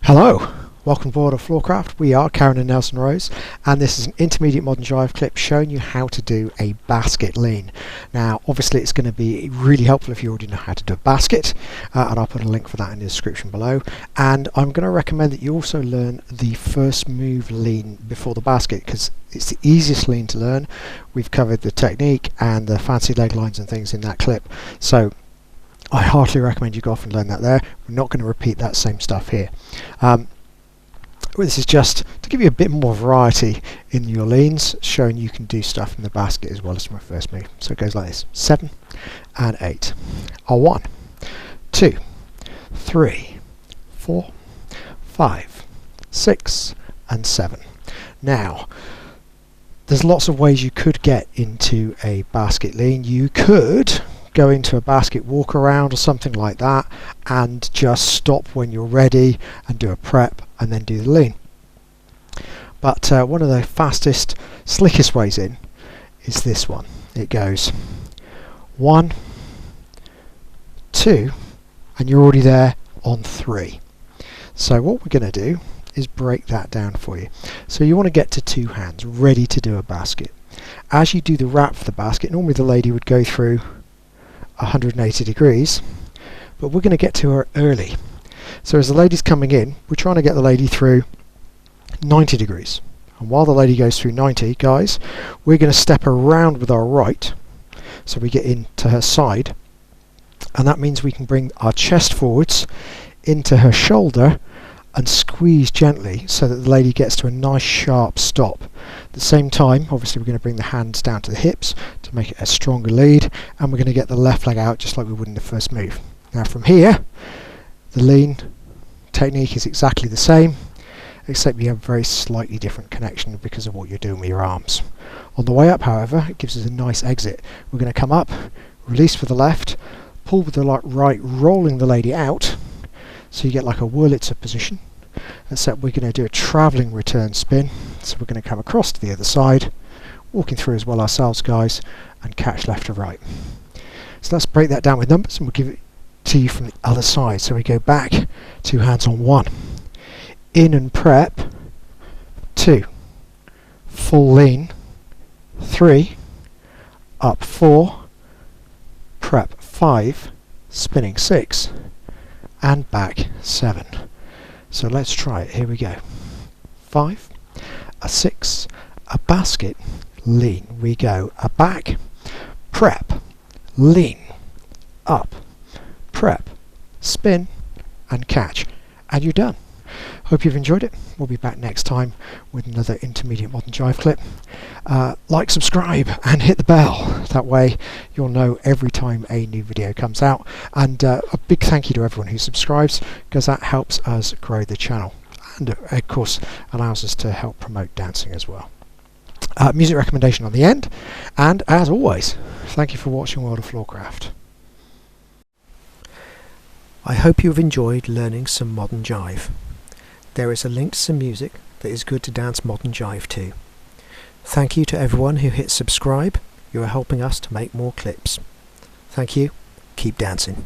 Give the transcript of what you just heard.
Hello, welcome aboard of Floorcraft. We are Karen and Nelson Rose, and this is an Intermediate Modern Jive Clip showing you how to do a basket lean. Now obviously it's going to be really helpful if you already know how to do a basket, and I'll put a link for that in the description below. And I'm going to recommend that you also learn the first move lean before the basket, because it's the easiest lean to learn. We've covered the technique and the fancy leg lines and things in that clip, so I heartily recommend you go off and learn that there. We're not going to repeat that same stuff here. This is just to give you a bit more variety in your leans, showing you can do stuff in the basket as well as from a first move. So it goes like this: 7 and 8 are 1, 2, 3, 4, 5, 6 and 7. Now there's lots of ways you could get into a basket lean. You could go into a basket walk around or something like that and just stop when you're ready and do a prep and then do the lean. But one of the fastest, slickest ways in is this one. It goes 1, 2, and you're already there on 3. So what we're going to do is break that down for you. So you want to get to 2 hands ready to do a basket. As you do the wrap for the basket, normally the lady would go through 180 degrees, but we're going to get to her early. So as the lady's coming in, we're trying to get the lady through 90 degrees. And while the lady goes through 90, guys, we're going to step around with our right, so we get into her side, and that means we can bring our chest forwards into her shoulder and squeeze gently so that the lady gets to a nice sharp stop. At the same time, obviously we're going to bring the hands down to the hips to make it a stronger lead, and we're going to get the left leg out just like we would in the first move. Now from here, the lean technique is exactly the same, except you have a very slightly different connection because of what you're doing with your arms. On the way up, however, it gives us a nice exit. We're going to come up, release with the left, pull with the right, rolling the lady out, so you get like a Wurlitzer position, except we're going to do a travelling return spin. So we're going to come across to the other side, walking through as well ourselves, guys, and catch left to right. So let's break that down with numbers, and we'll give it to you from the other side. So we go back, 2 hands on 1, in and prep, 2, full lean, 3, up 4, prep 5, spinning 6, and back 7. So let's try it. Here we go. 5, a 6, a basket, lean. We go a back, prep, lean, up, prep, spin, and catch. And you're done. Hope you've enjoyed it. We'll be back next time with another Intermediate Modern Jive Clip. Like, subscribe, and hit the bell. That way you'll know every time a new video comes out. And a big thank you to everyone who subscribes, because that helps us grow the channel, and of course allows us to help promote dancing as well. Music recommendation on the end, and as always, thank you for watching World of Floorcraft. I hope you've enjoyed learning some modern jive. There is a link to some music that is good to dance modern jive to. Thank you to everyone who hit subscribe. You are helping us to make more clips. Thank you. Keep dancing.